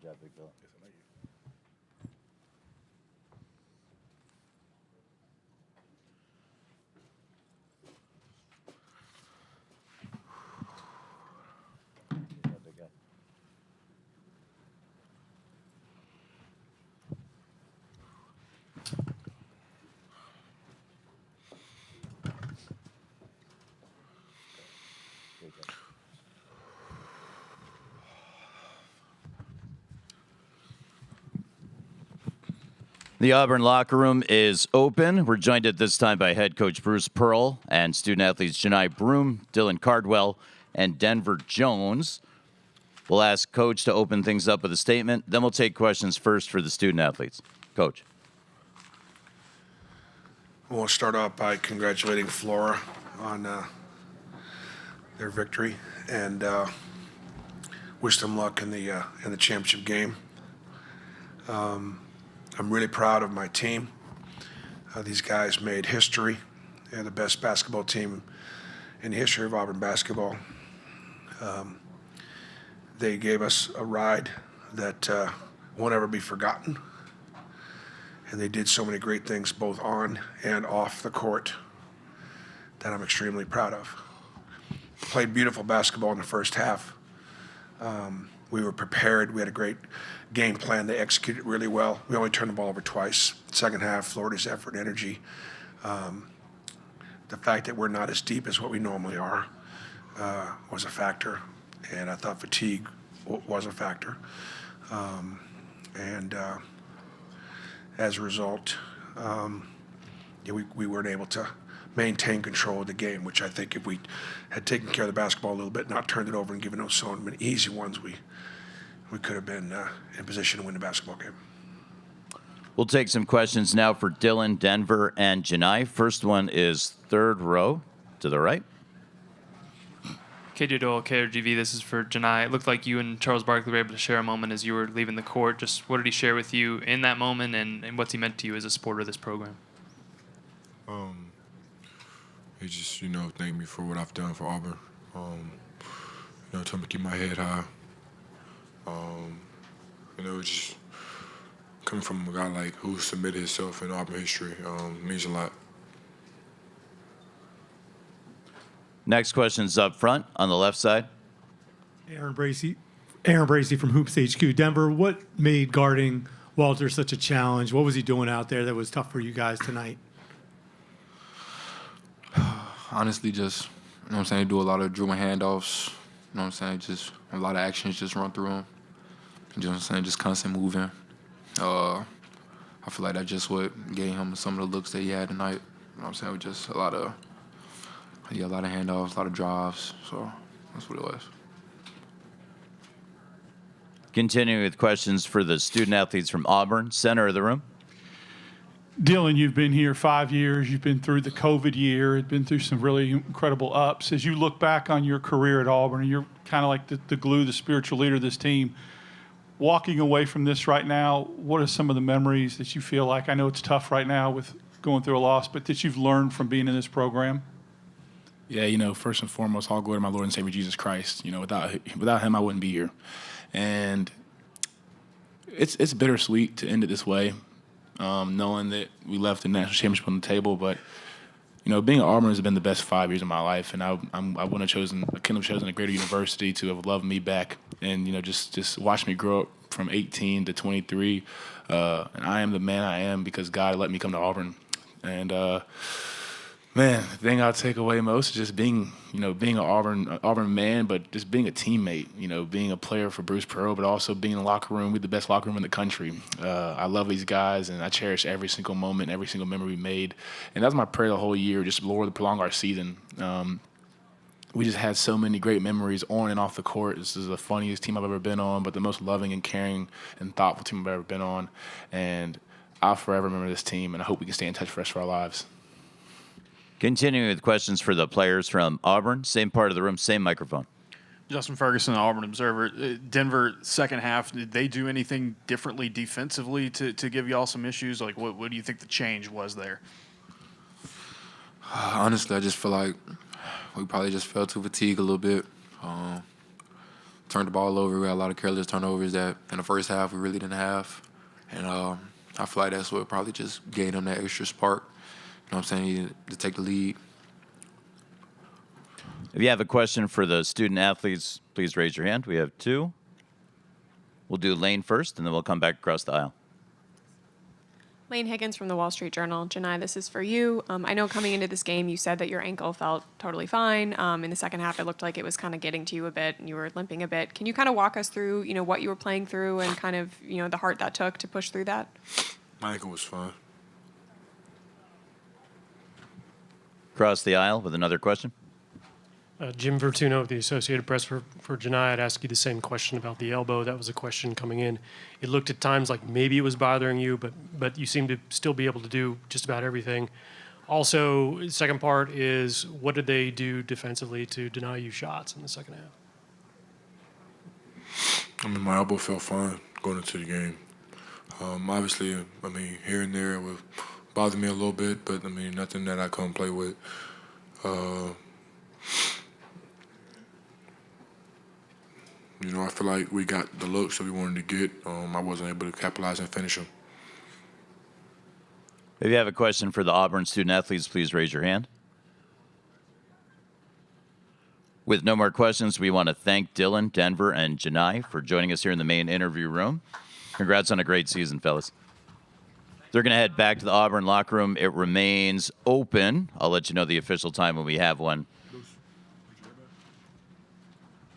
job, Big Bill. Good job, big guy. Good job. The Auburn locker room is open. We're joined at this time by head coach Bruce Pearl and student athletes Janai Broom, Dylan Cardwell, and Denver Jones. We'll ask Coach to open things up with a statement. Then we'll take questions first for the student athletes. Coach. We'll start off by congratulating Flora on their victory and wish them luck in the championship game. I'm really proud of my team. These guys made history. They're the best basketball team in the history of Auburn basketball. They gave us a ride that won't ever be forgotten. And they did so many great things both on and off the court that I'm extremely proud of. Played beautiful basketball in the first half. We were prepared. We had a great game plan. They executed really well. We only turned the ball over twice. Second half, Florida's effort and energy. The fact that we're not as deep as what we normally are was a factor. And I thought fatigue was a factor. As a result, we weren't able to maintain control of the game, which I think if we had taken care of the basketball a little bit, not turned it over and given those so many easy ones, we could have been in position to win the basketball game. We'll take some questions now for Dylan, Denver, and Janai. First one is third row to the right. KJ Doyle, KRGV, this is for Janai. It looked like you and Charles Barkley were able to share a moment as you were leaving the court. Just what did he share with you in that moment, and what's he meant to you as a supporter of this program? He just, thanked me for what I've done for Auburn. Told me to keep my head high. Just coming from a guy like who submitted himself in Auburn history means a lot. Next question's up front on the left side. Aaron Bracey from Hoops HQ. Denver, what made guarding Walter such a challenge? What was he doing out there that was tough for you guys tonight? Honestly, just, do a lot of dribbling handoffs, just a lot of actions just run through him. Just constant moving. I feel like that's just what gave him some of the looks that he had tonight. Just a lot of handoffs, a lot of drives, so that's what it was. Continuing with questions for the student athletes from Auburn, center of the room. Dylan, you've been here 5 years. You've been through the COVID year. You've been through some really incredible ups. As you look back on your career at Auburn, you're kind of like the glue, the spiritual leader of this team. Walking away from this right now, what are some of the memories that you feel like? I know it's tough right now with going through a loss, but that you've learned from being in this program? Yeah, first and foremost, all glory to my Lord and Savior Jesus Christ. Without him, I wouldn't be here. And it's bittersweet to end it this way, knowing that we left the national championship on the table. But, being at Auburn has been the best 5 years of my life, and I couldn't have chosen a greater university to have loved me back and, just watch me grow up from 18 to 23. And I am the man I am because God let me come to Auburn. And, man, the thing I'll take away most is just being an Auburn man, but just being a teammate, being a player for Bruce Pearl, but also being in the locker room. We're the best locker room in the country. I love these guys, and I cherish every single moment, every single memory we made. And that's my prayer the whole year, just Lord, to prolong our season. We just had so many great memories on and off the court. This is the funniest team I've ever been on, but the most loving and caring and thoughtful team I've ever been on. And I'll forever remember this team, and I hope we can stay in touch for the rest of our lives. Continuing with questions for the players from Auburn, same part of the room, same microphone. Justin Ferguson, Auburn Observer. Denver, second half, did they do anything differently defensively to give y'all some issues? Like, what do you think the change was there? Honestly, I just feel like we probably just fell to fatigue a little bit. turned the ball over. We had a lot of careless turnovers that in the first half we really didn't have. And I feel like that's what probably just gave them that extra spark, you know what I'm saying, to take the lead. If you have a question for the student athletes, please raise your hand. We have 2. We'll do Lane first, and then we'll come back across the aisle. Lane Higgins from the Wall Street Journal. Janai, this is for you. I know coming into this game, you said that your ankle felt totally fine. In the second half, it looked like it was kind of getting to you a bit, and you were limping a bit. Can you kind of walk us through, what you were playing through and kind of, the heart that took to push through that? My ankle was fine. Across the aisle with another question. Jim Vertuno of the Associated Press for Janai. I'd ask you the same question about the elbow. That was a question coming in. It looked at times like maybe it was bothering you, but you seem to still be able to do just about everything. Also, second part is, what did they do defensively to deny you shots in the second half? I mean, my elbow felt fine going into the game. Obviously, here and there it would bother me a little bit, but, nothing that I couldn't play with. I feel like we got the looks that we wanted to get. I wasn't able to capitalize and finish them. If you have a question for the Auburn student athletes, please raise your hand. With no more questions, we want to thank Dylan, Denver, and Janai for joining us here in the main interview room. Congrats on a great season, fellas. They're going to head back to the Auburn locker room. It remains open. I'll let you know the official time when we have one.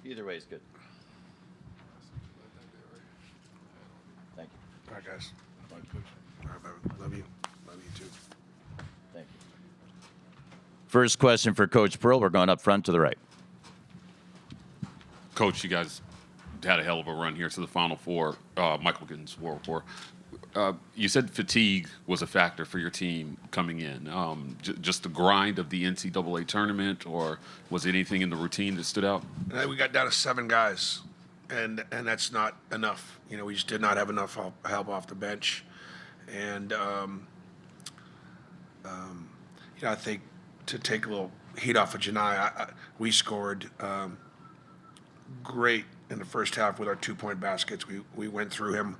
Either way is good. Thank you. All right, guys. All right, brother. Love you. Love you, too. Thank you. First question for Coach Pearl. We're going up front to the right. Coach, you guys had a hell of a run here to the Final Four. Michael Gittins, World War. You said fatigue was a factor for your team coming in. Just the grind of the NCAA tournament, or was it anything in the routine that stood out? We got down to 7 guys, and that's not enough. We just did not have enough help off the bench. And, I think to take a little heat off of Janai, we scored great in the first half with our 2-point baskets. We went through him.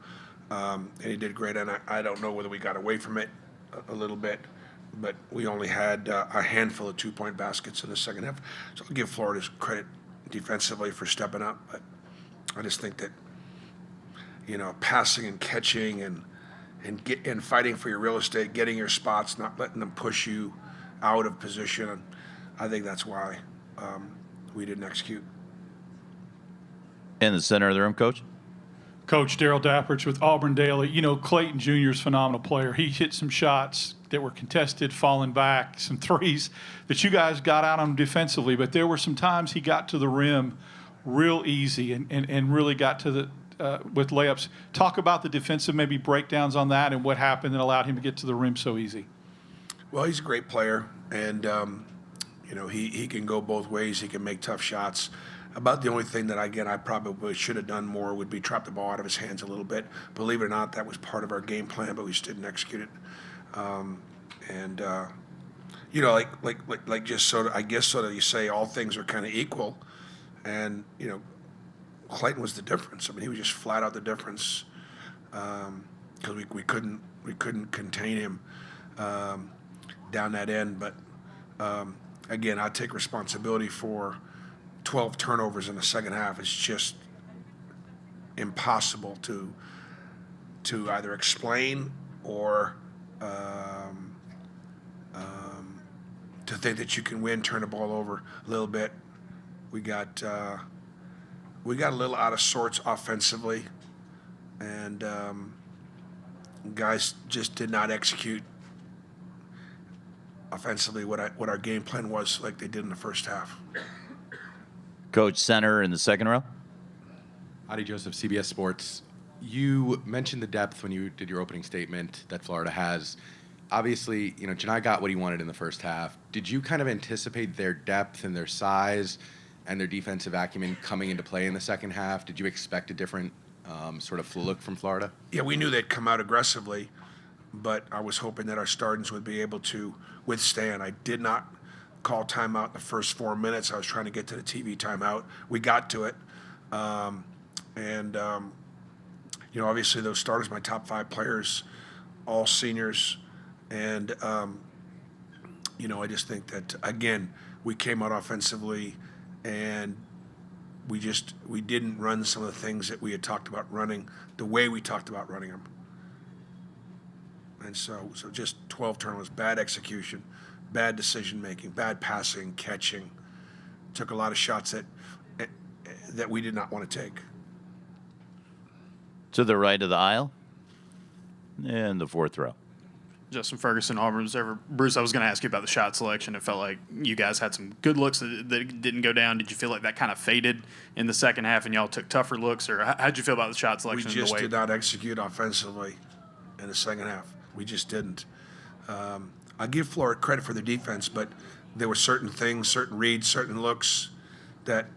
And he did great, and I don't know whether we got away from it a little bit, but we only had a handful of 2-point baskets in the second half. So I'll give Florida credit defensively for stepping up, but I just think that, passing and catching and fighting for your real estate, getting your spots, not letting them push you out of position, I think that's why we didn't execute. In the center of the room, Coach. Coach Daryl Dapprich with Auburn Daily. Clayton Jr. is a phenomenal player. He hit some shots that were contested, falling back, some threes that you guys got out on him defensively. But there were some times he got to the rim real easy and really got to the with layups. Talk about the defensive maybe breakdowns on that and what happened that allowed him to get to the rim so easy. Well, he's a great player, and he can go both ways. He can make tough shots. About the only thing that, I probably should have done more would be trap the ball out of his hands a little bit. Believe it or not, that was part of our game plan, but we just didn't execute it. Like just sort of, I guess sort of you say all things are kind of equal, and Clayton was the difference. He was just flat out the difference because we couldn't contain him down that end. But again, I take responsibility for 12 turnovers in the second half. It's just impossible to either explain or to think that you can win, turn the ball over a little bit. We got a little out of sorts offensively, and guys just did not execute offensively what our game plan was like they did in the first half. Coach, center in the second row. Adi Joseph, CBS Sports. You mentioned the depth when you did your opening statement that Florida has. Obviously, Janai got what he wanted in the first half. Did you kind of anticipate their depth and their size and their defensive acumen coming into play in the second half? Did you expect a different sort of look from Florida? Yeah, we knew they'd come out aggressively, but I was hoping that our starters would be able to withstand. I did not call timeout in the first 4 minutes. I was trying to get to the TV timeout. We got to it. Obviously those starters, my top 5 players, all seniors. And, I just think that, again, we came out offensively and we didn't run some of the things that we had talked about running the way we talked about running them. And so just 12 turnovers, bad execution, bad decision making, bad passing, catching. Took a lot of shots that we did not want to take. To the right of the aisle, in the 4th row. Justin Ferguson, Auburn Observer. Bruce, I was going to ask you about the shot selection. It felt like you guys had some good looks that didn't go down. Did you feel like that kind of faded in the second half and y'all took tougher looks? Or how'd you feel about the shot selection? We just did not execute offensively in the second half. We just didn't. I give Florida credit for their defense, but there were certain things, certain reads, certain looks that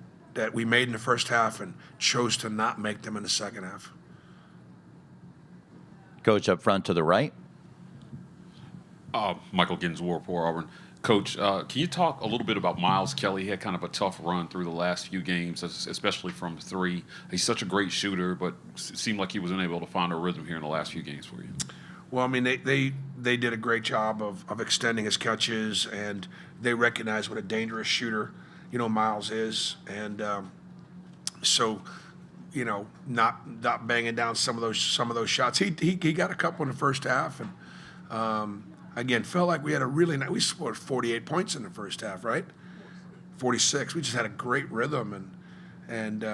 we made in the first half and chose to not make them in the second half. Coach up front to the right. Michael Giddens, War Report, Auburn. Coach, can you talk a little bit about Miles Kelly? He had kind of a tough run through the last few games, especially from 3. He's such a great shooter, but it seemed like he was unable to find a rhythm here in the last few games for you. Well, I mean, they did a great job of extending his catches, and they recognize what a dangerous shooter, Miles is. And not banging down some of those shots. He got a couple in the first half, and again, felt like we had a really nice. We scored 48 points in the first half, right? 46. We just had a great rhythm, and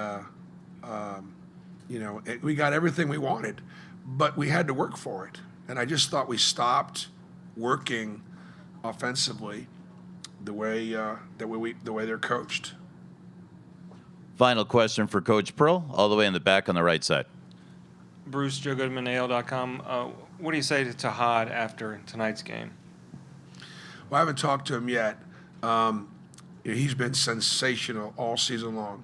we got everything we wanted, but we had to work for it. And I just thought we stopped working offensively the way they're coached. Final question for Coach Pearl, all the way in the back on the right side. Bruce, Joe Goodman, AL.com. What do you say to Tahad after tonight's game? Well, I haven't talked to him yet. He's been sensational all season long.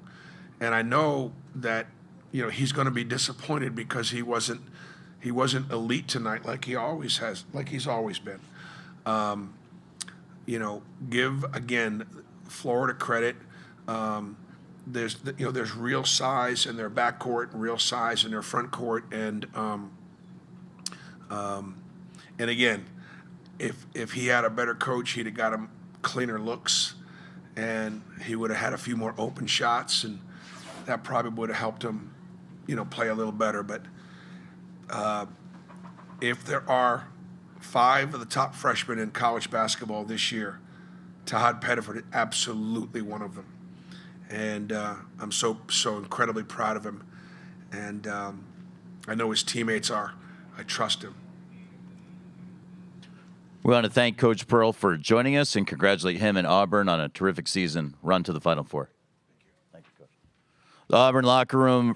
And I know that, he's going to be disappointed because he wasn't elite tonight like he always has, like he's always been. Give, again, Florida credit. There's real size in their backcourt and real size in their front court, and again, if he had a better coach, he'd have got him cleaner looks, and he would have had a few more open shots, and that probably would have helped him, play a little better. But if there are 5 of the top freshmen in college basketball this year, Tahad Pettiford is absolutely one of them. And I'm so incredibly proud of him. And I know his teammates are. I trust him. We want to thank Coach Pearl for joining us and congratulate him and Auburn on a terrific season run to the Final Four. Thank you, Coach. The Auburn locker room